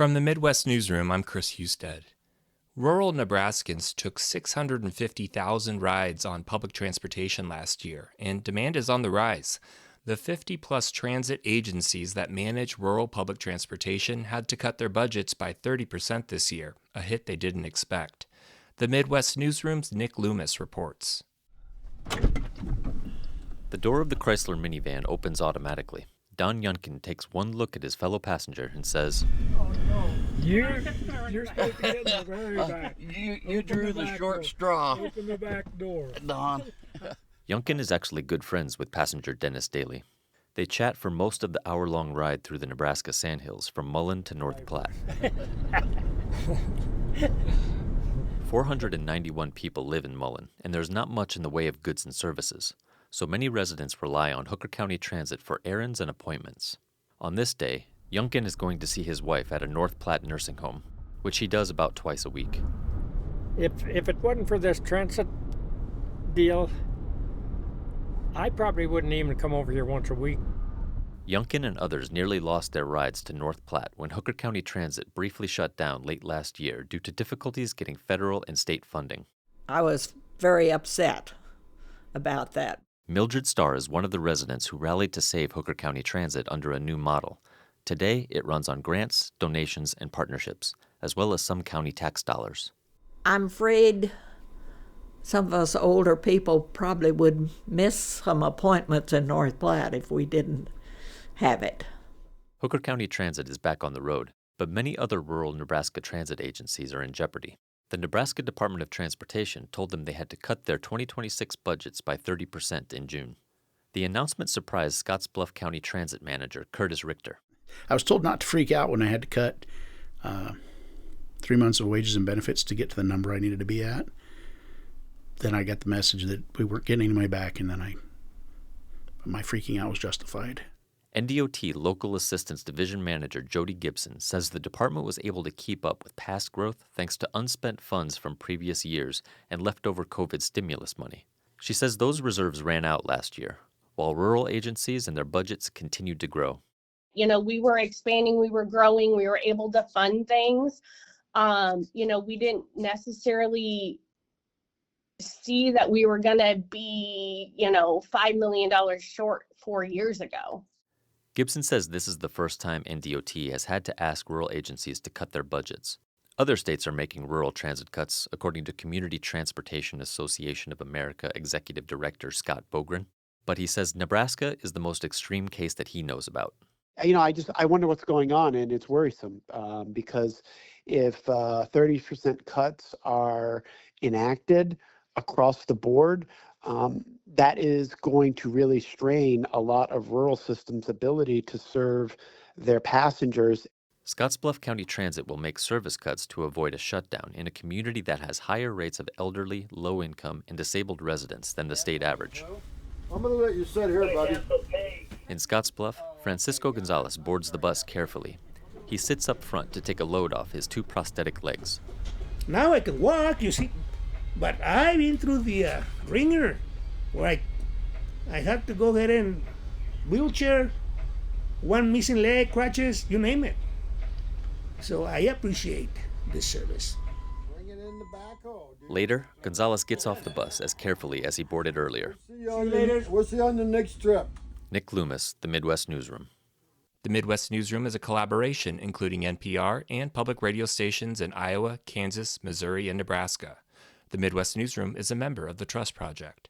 From the Midwest Newsroom, I'm Chris Husted. Rural Nebraskans took 650,000 rides on public transportation last year, and demand is on the rise. The 50-plus transit agencies that manage rural public transportation had to cut their budgets by 30% this year, a hit they didn't expect. The Midwest Newsroom's Nick Loomis reports. The door of the Chrysler minivan opens automatically. Don Yunkin takes one look at his fellow passenger and says, "Oh no, you're supposed to get in the very back. You drew the short door. straw, Open the back door." Don. Yunkin is actually good friends with passenger Dennis Daly. They chat for most of the hour-long ride through the Nebraska Sandhills from Mullen to North Platte. 491 people live in Mullen, and there's not much in the way of goods and services, so many residents rely on Hooker County Transit for errands and appointments. On this day, Yunkin is going to see his wife at a North Platte nursing home, which he does about twice a week. If it wasn't for this transit deal, I probably wouldn't even come over here once a week. Yunkin and others nearly lost their rides to North Platte when Hooker County Transit briefly shut down late last year due to difficulties getting federal and state funding. I was very upset about that. Mildred Starr is one of the residents who rallied to save Hooker County Transit under a new model. Today, it runs on grants, donations, and partnerships, as well as some county tax dollars. I'm afraid some of us older people probably would miss some appointments in North Platte if we didn't have it. Hooker County Transit is back on the road, but many other rural Nebraska transit agencies are in jeopardy. The Nebraska Department of Transportation told them they had to cut their 2026 budgets by 30% in June. The announcement surprised Scottsbluff County Transit Manager Curtis Richter. I was told not to freak out when I had to cut 3 months of wages and benefits to get to the number I needed to be at. Then I got the message that we weren't getting any money back, and then my freaking out was justified. NDOT Local Assistance Division Manager Jody Gibson says the department was able to keep up with past growth thanks to unspent funds from previous years and leftover COVID stimulus money. She says those reserves ran out last year, while rural agencies and their budgets continued to grow. You know, we were expanding, we were growing, we were able to fund things. We didn't necessarily see that we were going to be, $5 million short 4 years ago. Gibson says this is the first time NDOT has had to ask rural agencies to cut their budgets. Other states are making rural transit cuts, according to Community Transportation Association of America Executive Director Scott Bogren. But he says Nebraska is the most extreme case that he knows about. I wonder what's going on, and it's worrisome because if 30% cuts are enacted across the board, that is going to really strain a lot of rural systems' ability to serve their passengers. Scottsbluff County Transit will make service cuts to avoid a shutdown in a community that has higher rates of elderly, low-income, and disabled residents than the state average. I'm going to let you sit here, buddy. In Scottsbluff, Francisco Gonzalez boards the bus carefully. He sits up front to take a load off his 2 prosthetic legs. Now I can walk, you see, but I've been through the ringer where I had to go get in wheelchair, one missing leg, crutches, you name it. So I appreciate this service. Bring it in the backhoe, dude. Later, Gonzalez gets off the bus as carefully as he boarded earlier. We'll see you on the next trip. Nick Loomis, The Midwest Newsroom. The Midwest Newsroom is a collaboration including NPR and public radio stations in Iowa, Kansas, Missouri, and Nebraska. The Midwest Newsroom is a member of the Trust Project.